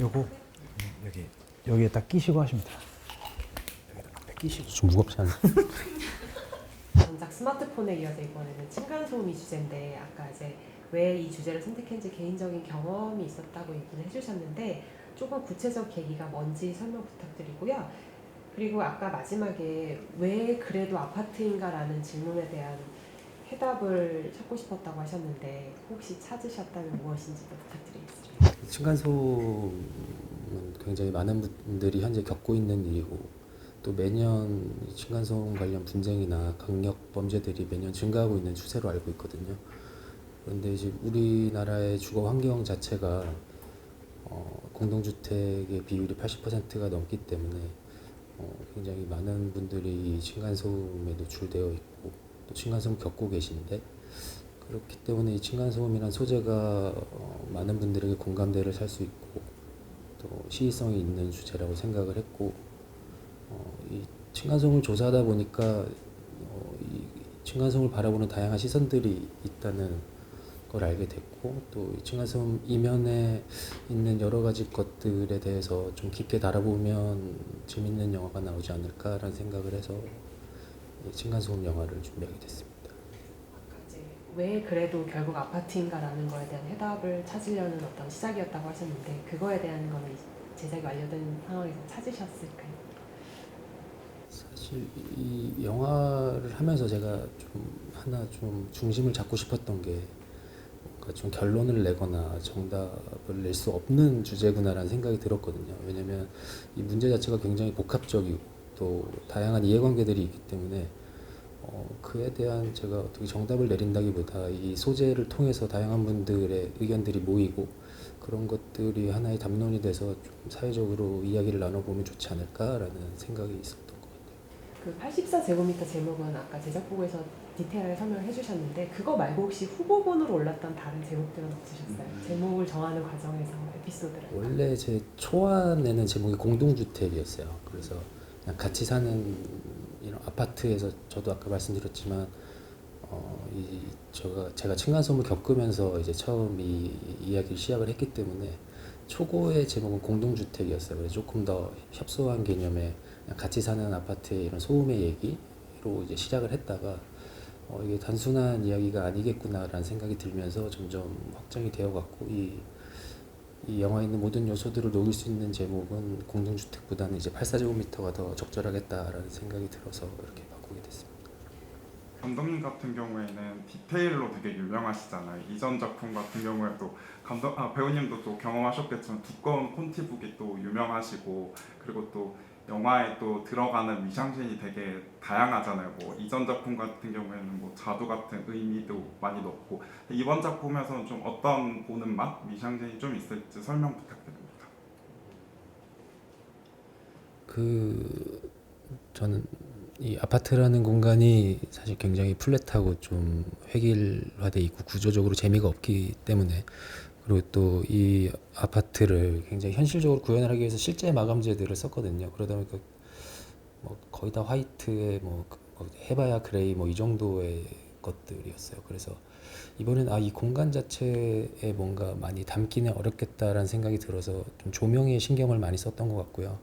요거 여기에 딱 끼시고 하시면 돼요. 여기다 끼시고. 좀 무겁지 않아요? 전작 스마트폰에 이어서 이번에는 층간소음이 주제인데 아까 이제 왜 이 주제를 선택했는지 개인적인 경험이 있었다고 얘기를 해주셨는데 조금 구체적 계기가 뭔지 설명 부탁드리고요. 그리고 아까 마지막에 왜 그래도 아파트인가라는 질문에 대한 해답을 찾고 싶었다고 하셨는데 혹시 찾으셨다면 무엇인지도 부탁드리겠습니다. 층간소음은 굉장히 많은 분들이 현재 겪고 있는 일이고 또 매년 층간소음 관련 분쟁이나 강력 범죄들이 매년 증가하고 있는 추세로 알고 있거든요. 그런데 이제 우리나라의 주거 환경 자체가 공동주택의 비율이 80%가 넘기 때문에 굉장히 많은 분들이 층간소음에 노출되어 있고 또 층간소음 겪고 계신데 그렇기 때문에 이 층간소음이란 소재가 많은 분들에게 공감대를 살 수 있고 또 시의성이 있는 주제라고 생각을 했고 이 층간소음을 조사하다 보니까 이 층간소음을 바라보는 다양한 시선들이 있다는 걸 알게 됐고 또 이 층간소음 이면에 있는 여러 가지 것들에 대해서 좀 깊게 달아보면 재밌는 영화가 나오지 않을까라는 생각을 해서 이 층간소음 영화를 준비하게 됐습니다. 아까 이제 왜 그래도 결국 아파트인가라는 거에 대한 해답을 찾으려는 어떤 시작이었다고 하셨는데 그거에 대한 거는 제작이 완료된 상황에서 찾으셨을까요? 사실 이 영화를 하면서 제가 좀 중심을 잡고 싶었던 게 뭔가 좀 결론을 내거나 정답을 낼 수 없는 주제구나라는 생각이 들었거든요. 왜냐면 이 문제 자체가 굉장히 복합적이고 또 다양한 이해관계들이 있기 때문에 그에 대한 제가 어떻게 정답을 내린다기보다 이 소재를 통해서 다양한 분들의 의견들이 모이고 그런 것들이 하나의 담론이 돼서 좀 사회적으로 이야기를 나눠보면 좋지 않을까라는 생각이 있었던 것 같아요. 그 84제곱미터 제목은 아까 제작보고에서 디테일하게 설명을 해주셨는데 그거 말고 혹시 후보군으로 올랐던 다른 제목들은 없으셨어요? 제목을 정하는 과정에서 에피소드를. 원래 제 초안에는 제목이 공동주택이었어요. 그래서 그냥 같이 사는 이런 아파트에서 저도 아까 말씀드렸지만 제가 층간소음을 겪으면서 이제 처음 이 이야기를 시작을 했기 때문에 초고의 제목은 공동주택이었어요. 그래서 조금 더 협소한 개념의 그냥 같이 사는 아파트의 이런 소음의 얘기로 이제 시작을 했다가 이게 단순한 이야기가 아니겠구나라는 생각이 들면서 점점 확장이 되어갔고 이 영화에 있는 모든 요소들을 녹일 수 있는 제목은 공동주택보다는 이제 84제곱미터가 더 적절하겠다라는 생각이 들어서 이렇게 바꾸게 됐습니다. 감독님 같은 경우에는 디테일로 되게 유명하시잖아요. 이전 작품 같은 경우에도 배우님도 또 경험하셨겠지만 두꺼운 폰티북이 또 유명하시고 그리고 또 영화에 또 들어가는 미장센이 되게 다양하잖아요. 뭐 이전 작품 같은 경우에는 뭐 자두 같은 의미도 많이 넣고 이번 작품에서는 좀 어떤 보는 맛, 미장센이 좀 있을지 설명 부탁드립니다. 저는 이 아파트라는 공간이 사실 굉장히 플랫하고 좀 획일화돼 있고 구조적으로 재미가 없기 때문에 그리고 또 이 아파트를 굉장히 현실적으로 구현을 하기 위해서 실제 마감재들을 썼거든요. 그러다 보니까 뭐 거의 다 화이트에 뭐 해봐야 그레이 뭐 이 정도의 것들이었어요. 그래서 이번엔 이 공간 자체에 뭔가 많이 담기는 어렵겠다라는 생각이 들어서 좀 조명에 신경을 많이 썼던 것 같고요.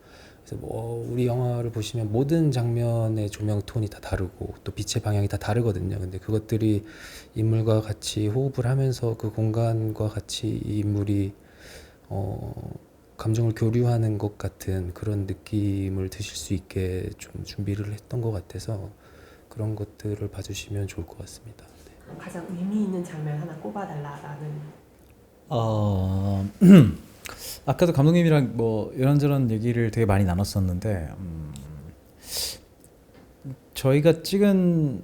그래서 뭐 우리 영화를 보시면 모든 장면의 조명 톤이 다 다르고 또 빛의 방향이 다 다르거든요. 근데 그것들이 인물과 같이 호흡을 하면서 그 공간과 같이 이 인물이 감정을 교류하는 것 같은 그런 느낌을 드실 수 있게 좀 준비를 했던 것 같아서 그런 것들을 봐주시면 좋을 것 같습니다. 네. 가장 의미 있는 장면 하나 꼽아달라라는. 어, 아까도 감독님이랑 뭐 이런저런 얘기를 되게 많이 나눴었는데 저희가 찍은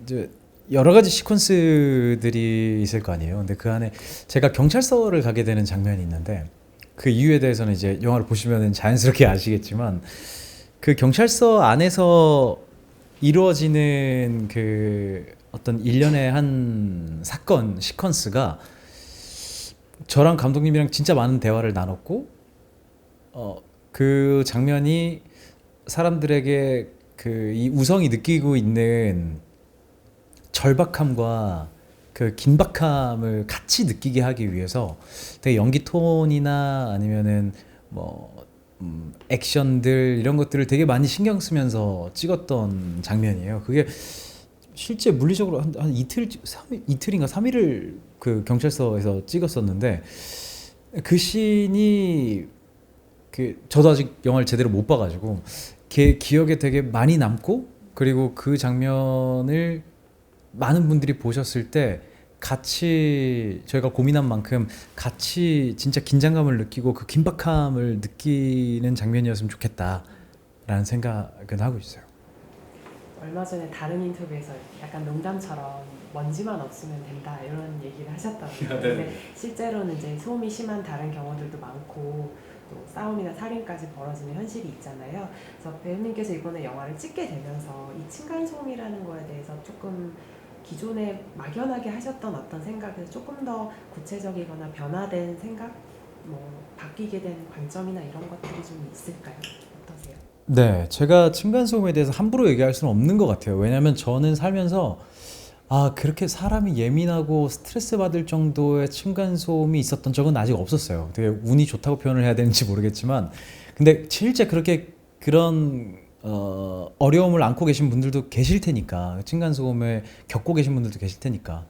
이제 여러 가지 시퀀스들이 있을 거 아니에요. 근데 그 안에 제가 경찰서를 가게 되는 장면이 있는데 그 이유에 대해서는 이제 영화를 보시면 자연스럽게 아시겠지만 그 경찰서 안에서 이루어지는 그 어떤 일련의 한 사건 시퀀스가 저랑 감독님이랑 진짜 많은 대화를 나눴고 그 장면이 사람들에게 그 이 우성이 느끼고 있는 절박함과 그 긴박함을 같이 느끼게 하기 위해서 되게 연기 톤이나 아니면은 뭐 액션들 이런 것들을 되게 많이 신경 쓰면서 찍었던 장면이에요. 그게 실제 물리적으로 한 이틀인가 3일을 그 경찰서에서 찍었었는데 그 씬이 그 저도 아직 영화를 제대로 못 봐가지고 기억에 되게 많이 남고, 그리고 그 장면을 많은 분들이 보셨을 때 같이 저희가 고민한 만큼 같이 진짜 긴장감을 느끼고 그 긴박함을 느끼는 장면이었으면 좋겠다라는 생각은 하고 있어요. 얼마 전에 다른 인터뷰에서 약간 농담처럼 먼지만 없으면 된다 이런 얘기를 하셨더라고요. 근데 실제로는 이제 소음이 심한 다른 경우들도 많고 또 싸움이나 살인까지 벌어지는 현실이 있잖아요. 그래서 배우님께서 이번에 영화를 찍게 되면서 이 층간소음이라는 거에 대해서 조금 기존에 막연하게 하셨던 어떤 생각에서 조금 더 구체적이거나 변화된 생각, 뭐 바뀌게 된 관점이나 이런 것들이 좀 있을까요? 어떠세요? 네, 제가 층간소음에 대해서 함부로 얘기할 수는 없는 것 같아요. 왜냐하면 저는 살면서 그렇게 사람이 예민하고 스트레스 받을 정도의 층간소음이 있었던 적은 아직 없었어요. 되게 운이 좋다고 표현을 해야 되는지 모르겠지만, 근데 실제 그렇게 그런 어려움을 안고 계신 분들도 계실 테니까, 층간소음에 겪고 계신 분들도 계실 테니까,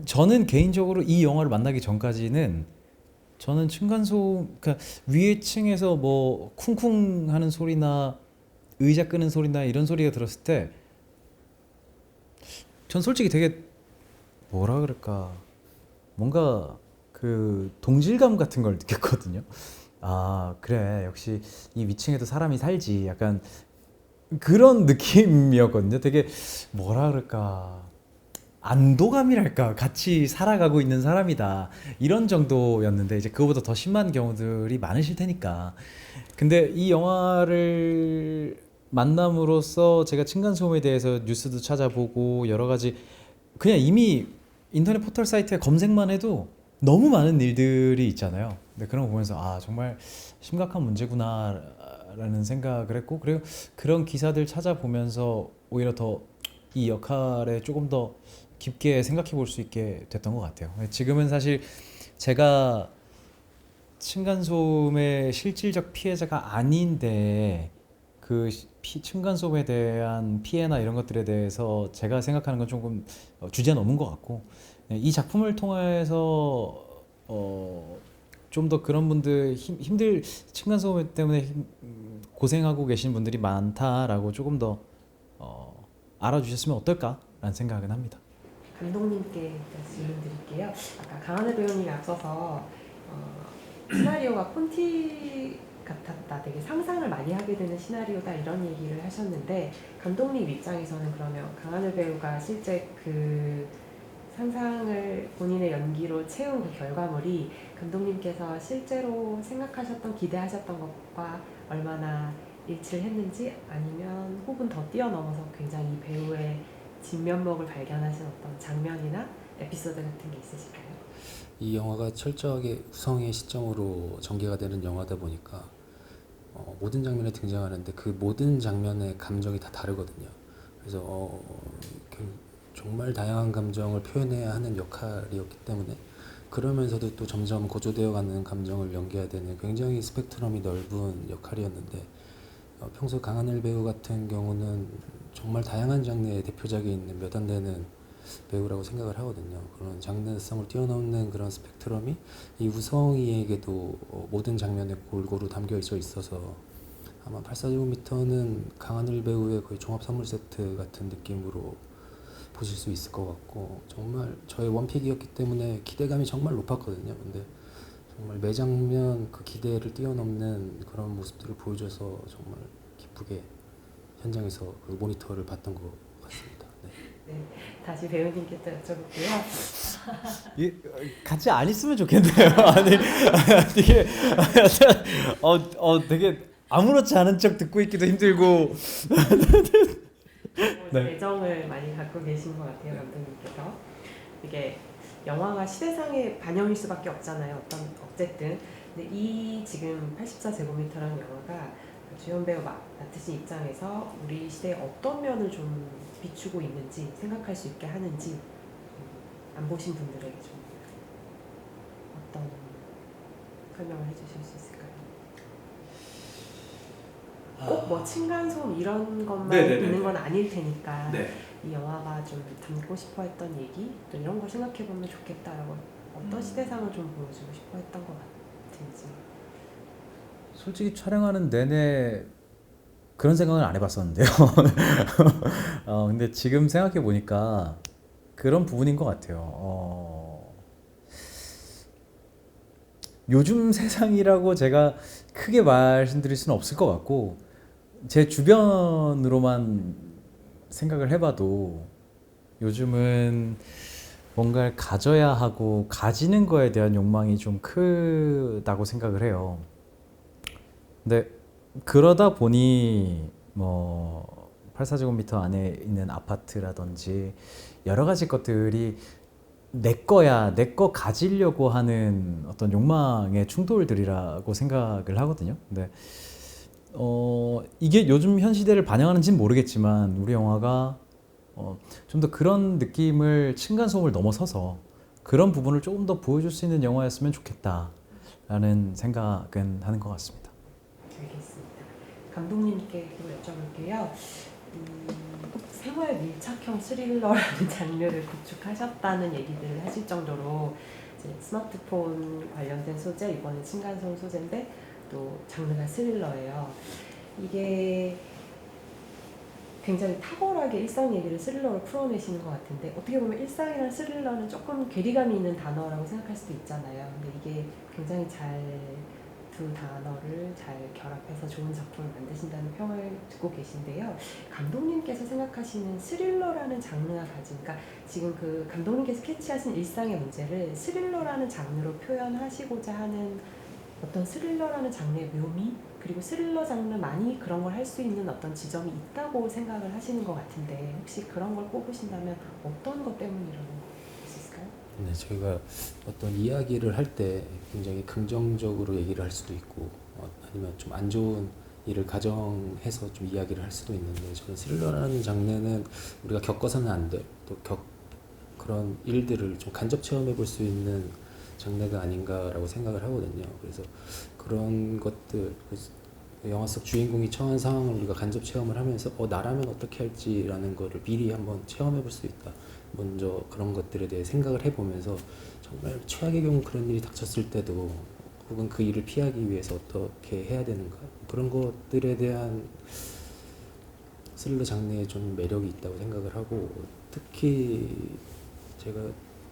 저는 개인적으로 이 영화를 만나기 전까지는 저는 층간소음, 그러니까 위에 층에서 뭐 쿵쿵 하는 소리나 의자 끄는 소리나 이런 소리가 들었을 때 전 솔직히 되게 뭐라 그럴까, 뭔가 그 동질감 같은 걸 느꼈거든요. 아 그래, 역시 이 위층에도 사람이 살지, 약간 그런 느낌이었거든요. 되게 뭐라 그럴까, 안도감이랄까, 같이 살아가고 있는 사람이다, 이런 정도였는데 이제 그거보다 더 심한 경우들이 많으실 테니까. 근데 이 영화를 만남으로써 제가 층간소음에 대해서 뉴스도 찾아보고 여러 가지, 그냥 이미 인터넷 포털 사이트에 검색만 해도 너무 많은 일들이 있잖아요. 근데 그런 거 보면서 정말 심각한 문제구나라는 생각을 했고, 그리고 그런 기사들 찾아보면서 오히려 더 이 역할에 조금 더 깊게 생각해 볼 수 있게 됐던 것 같아요. 지금은 사실 제가 층간소음의 실질적 피해자가 아닌데 그 층간소음에 대한 피해나 이런 것들에 대해서 제가 생각하는 건 조금 주제 넘은 것 같고, 이 작품을 통해서 좀 더 그런 분들 힘들 층간소음 때문에 고생하고 계신 분들이 많다라고 조금 더 알아주셨으면 어떨까라는 생각은 합니다. 감독님께 질문 드릴게요. 아까 강하늘 배우님이 앞서서 시나리오가 콘티 같았다, 되게 상상을 많이 하게 되는 시나리오다 이런 얘기를 하셨는데, 감독님 입장에서는 그러면 강하늘 배우가 실제 그 상상을 본인의 연기로 채운 그 결과물이 감독님께서 실제로 생각하셨던, 기대하셨던 것과 얼마나 일치를 했는지, 아니면 혹은 더 뛰어넘어서 굉장히 이 배우의 진면목을 발견하신 어떤 장면이나 에피소드 같은 게 있으실까요? 이 영화가 철저하게 우성의 시점으로 전개가 되는 영화다 보니까 모든 장면에 등장하는데 그 모든 장면의 감정이 다 다르거든요. 그래서 정말 다양한 감정을 표현해야 하는 역할이었기 때문에, 그러면서도 또 점점 고조되어 가는 감정을 연기해야 되는 굉장히 스펙트럼이 넓은 역할이었는데, 평소 강하늘 배우 같은 경우는 정말 다양한 장르의 대표작이 있는 몇 안 되는 배우라고 생각을 하거든요. 그런 장르성을 뛰어넘는 그런 스펙트럼이 이 우성이에게도 모든 장면에 골고루 담겨 있어서 아마 84제곱미터는 강하늘 배우의 거의 종합 선물 세트 같은 느낌으로 보실 수 있을 것 같고, 정말 저의 원픽이었기 때문에 기대감이 정말 높았거든요. 근데 정말 매 장면 그 기대를 뛰어넘는 그런 모습들을 보여줘서 정말 기쁘게 현장에서 그 모니터를 봤던 것 같습니다. 네, 다시 배우님께 또 여쭤볼게요. 같이 안 있으면 좋겠네요. 아니 되게 되게 아무렇지 않은 척 듣고 있기도 힘들고. 네. 애정을 많이 갖고 계신 것 같아요, 감독님께서. 이게 영화가 시대상의 반영일 수밖에 없잖아요. 어쨌든. 근데 이 지금 84제곱미터라는 영화가 주연 배우 맡으신 입장에서 우리 시대의 어떤 면을 좀 비추고 있는지 생각할 수 있게 하는지 안 보신 분들에게 좀 어떤 설명을 해주실 수 있을까요? 꼭 뭐 층간소음 이런 것만 네네네네. 있는 건 아닐 테니까 네. 이 영화가 좀 담고 싶어 했던 얘기 또 이런 걸 생각해 보면 좋겠다라고 어떤 시대상을 좀 보여주고 싶어 했던 것 같은지. 솔직히 촬영하는 내내 그런 생각을 안 해봤었는데요. 근데 지금 생각해 보니까 그런 부분인 것 같아요. 요즘 세상이라고 제가 크게 말씀드릴 수는 없을 것 같고 제 주변으로만 생각을 해봐도 요즘은 뭔가를 가져야 하고 가지는 거에 대한 욕망이 좀 크다고 생각을 해요. 근데 그러다 보니 뭐 84제곱미터 안에 있는 아파트라든지 여러 가지 것들이 내 거야, 내 거 가지려고 하는 어떤 욕망의 충돌들이라고 생각을 하거든요. 근데 이게 요즘 현 시대를 반영하는지는 모르겠지만 우리 영화가 좀 더 그런 느낌을 층간소음을 넘어서서 그런 부분을 조금 더 보여줄 수 있는 영화였으면 좋겠다라는 생각은 하는 것 같습니다. 알겠습니다. 감독님께 또 여쭤볼게요. 생활 밀착형 스릴러라는 장르를 구축하셨다는 얘기들을 하실 정도로 이제 스마트폰 관련된 소재, 이번에 층간소음 소재인데 또 장르가 스릴러예요. 이게 굉장히 탁월하게 일상 얘기를 스릴러로 풀어내시는 것 같은데 어떻게 보면 일상이랑 스릴러는 조금 괴리감이 있는 단어라고 생각할 수도 있잖아요. 근데 이게 굉장히 잘 두 단어를 잘 결합해서 좋은 작품을 만드신다는 평을 듣고 계신데요. 감독님께서 생각하시는 스릴러라는 장르가 가진, 그러니까 지금 그 감독님께서 스케치하신 일상의 문제를 스릴러라는 장르로 표현하시고자 하는 어떤 스릴러라는 장르의 묘미, 그리고 스릴러 장르만이 그런 걸 할 수 있는 어떤 지점이 있다고 생각을 하시는 것 같은데 혹시 그런 걸 꼽으신다면 어떤 것 때문이라고 있을까요? 네, 저희가 어떤 이야기를 할 때 굉장히 긍정적으로 얘기를 할 수도 있고 아니면 좀 안 좋은 일을 가정해서 좀 이야기를 할 수도 있는데 저는 스릴러라는 장르는 우리가 겪어서는 안 될 또 그런 일들을 좀 간접 체험해 볼 수 있는 장르가 아닌가라고 생각을 하거든요. 그래서 그런 것들 영화 속 주인공이 처한 상황을 우리가 간접 체험을 하면서 나라면 어떻게 할지라는 거를 미리 한번 체험해 볼 수 있다. 먼저 그런 것들에 대해 생각을 해보면서 정말 최악의 경우 그런 일이 닥쳤을 때도 혹은 그 일을 피하기 위해서 어떻게 해야 되는가 그런 것들에 대한 스릴러 장르에 좀 매력이 있다고 생각을 하고 특히 제가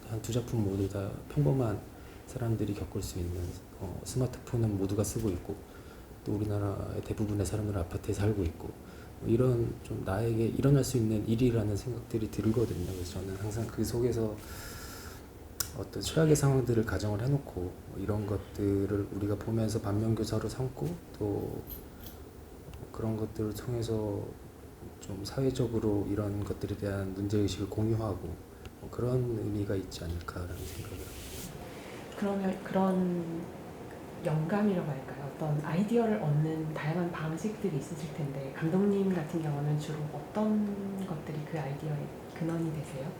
한 두 작품 모두 다 평범한 사람들이 겪을 수 있는 스마트폰은 모두가 쓰고 있고 또 우리나라의 대부분의 사람들은 아파트에 살고 있고 이런 좀 나에게 일어날 수 있는 일이라는 생각들이 들거든요. 그래서 저는 항상 그 속에서 어떤 최악의 상황들을 가정을 해놓고 이런 것들을 우리가 보면서 반면교사로 삼고 또 그런 것들을 통해서 좀 사회적으로 이런 것들에 대한 문제의식을 공유하고 그런 의미가 있지 않을까라는 생각을 합니다. 그러면 그런 영감이라고 할까요? 어떤 아이디어를 얻는 다양한 방식들이 있으실 텐데 감독님 같은 경우는 주로 어떤 것들이 그 아이디어의 근원이 되세요?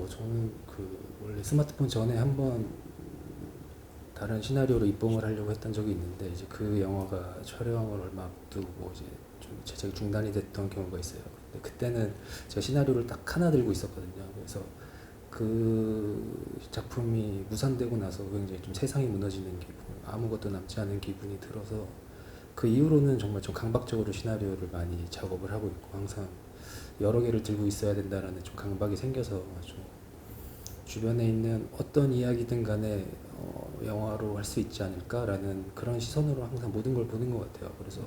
저는 원래 스마트폰 전에 한번 다른 시나리오로 입봉을 하려고 했던 적이 있는데 이제 그 영화가 촬영을 얼마 앞두고 이제 좀 제작이 중단이 됐던 경우가 있어요. 근데 그때는 제가 시나리오를 딱 하나 들고 있었거든요. 그래서 그 작품이 무산되고 나서 굉장히 좀 세상이 무너지는 기분, 아무것도 남지 않은 기분이 들어서 그 이후로는 정말 좀 강박적으로 시나리오를 많이 작업을 하고 있고 항상 여러 개를 들고 있어야 된다라는 좀 강박이 생겨서 좀 주변에 있는 어떤 이야기든 간에 영화로 할 수 있지 않을까라는 그런 시선으로 항상 모든 걸 보는 것 같아요. 그래서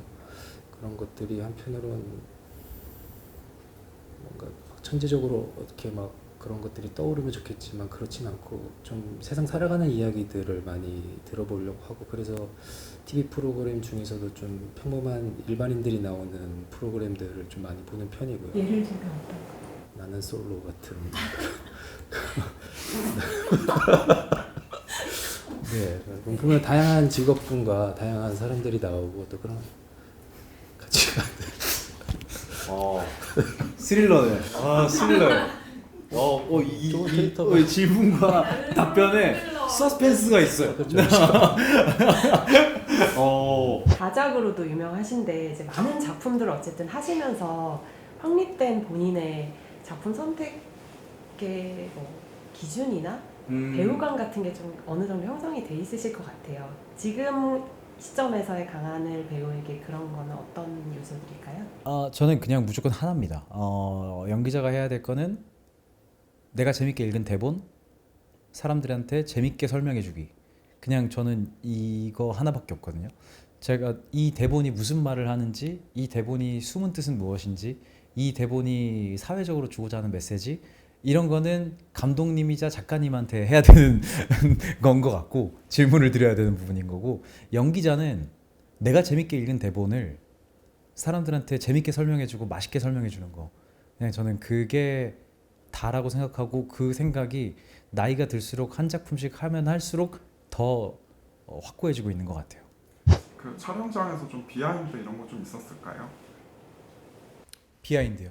그런 것들이 한편으로는 뭔가 천재적으로 어떻게 막 그런 것들이 떠오르면 좋겠지만 그렇진 않고 좀 세상 살아가는 이야기들을 많이 들어보려고 하고 그래서 TV 프로그램 중에서도 좀 평범한 일반인들이 나오는 프로그램들을 좀 많이 보는 편이고요. 예를 들면 어떤 거? 나는 솔로 같은 네, 보면 다양한 직업군과 다양한 사람들이 나오고 또 그런 가치가 스릴러네. 스릴러요. 조금 캐릭터가 질문과 답변에 서스펜스가 있어요. 그렇죠. 다작으로도 유명하신데 이제 많은 작품들을 어쨌든 하시면서 확립된 본인의 작품 선택의 뭐 기준이나 배우감 같은 게 좀 어느 정도 형성이 돼 있으실 것 같아요. 지금 시점에서의 강하늘 배우에게 그런 거는 어떤 요소들일까요? 저는 그냥 무조건 하나입니다. 연기자가 해야 될 거는 내가 재밌게 읽은 대본, 사람들한테 재밌게 설명해주기. 그냥 저는 이거 하나밖에 없거든요. 제가 이 대본이 무슨 말을 하는지, 이 대본이 숨은 뜻은 무엇인지, 이 대본이 사회적으로 주고자 하는 메시지, 이런 거는 감독님이자 작가님한테 해야 되는 건 것 같고 질문을 드려야 되는 부분인 거고, 연기자는 내가 재밌게 읽은 대본을 사람들한테 재밌게 설명해주고 맛있게 설명해주는 거, 그냥 저는 그게 다라고 생각하고, 그 생각이 나이가 들수록 한 작품씩 하면 할수록 더 확고해지고 있는 것 같아요. 그 촬영장에서 좀 비하인드 이런 거 좀 있었을까요? 비하인드요.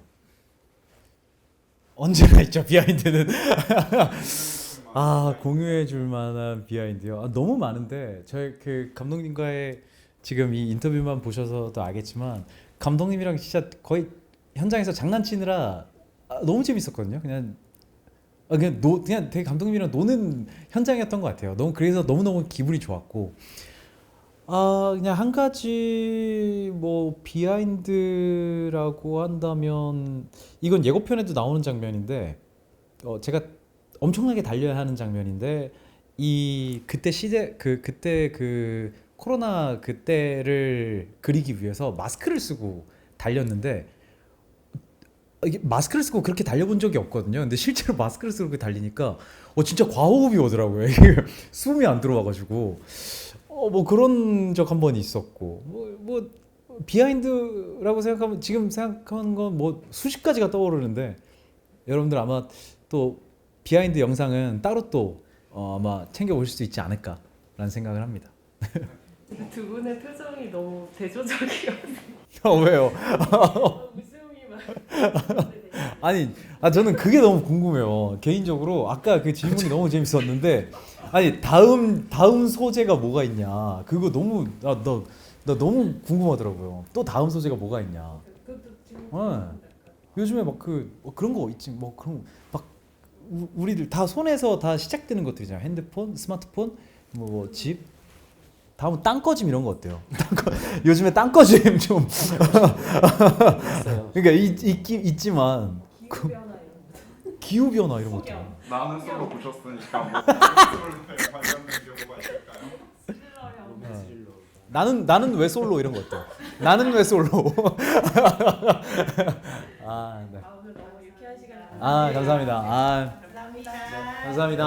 언제나 있죠, 비하인드는. 공유해 줄 만한 비하인드요. 너무 많은데 저희 그 감독님과의 지금 이 인터뷰만 보셔서도 알겠지만 감독님이랑 진짜 거의 현장에서 장난치느라 너무 재밌었거든요. 그냥 되게 감독님이랑 노는 현장이었던 것 같아요. 그래서 너무 기분이 좋았고, 그냥 한 가지 뭐 비하인드라고 한다면 이건 예고편에도 나오는 장면인데, 제가 엄청나게 달려야 하는 장면인데, 그때 그 코로나 그때를 그리기 위해서 마스크를 쓰고 달렸는데, 이게 마스크를 쓰고 그렇게 달려본 적이 없거든요. 근데 실제로 마스크를 쓰고 그렇게 달리니까 진짜 과호흡이 오더라고요. 이게 숨이 안 들어와가지고 뭐 그런 적 한 번 있었고, 뭐 비하인드라고 생각하면 지금 생각하는 건 뭐 수십 가지가 떠오르는데, 여러분들 아마 또 비하인드 영상은 따로 또 아마 챙겨 보실 수 있지 않을까라는 생각을 합니다. 두 분의 표정이 너무 대조적이어서 왜요? 웃음이 막. 아니, 저는 그게 너무 궁금해요. 개인적으로 아까 그 질문이 너무 재밌었는데, 아니 다음 소재가 뭐가 있냐, 그거 너무 나 너무 궁금하더라고요. 또 다음 소재가 뭐가 있냐. 요즘에 막 그런 거 있지, 뭐 그런 막 우리들 다 손에서 다 시작되는 것들이잖아요. 핸드폰, 스마트폰, 뭐 집. 다음은 땅꺼짐 이런 거 어때요? 요즘에 땅꺼짐 좀 그러니까 있지만 기후 변화 이런 것도. 나는 솔로 보셨으니까 뭐 관련된 경우가 있을까요? 나는 왜 솔로 이런 거 어때요? 나는 왜 솔로? 네. 오늘 너무 유쾌한 시간. 감사합니다. 감사합니다. 감사합니다.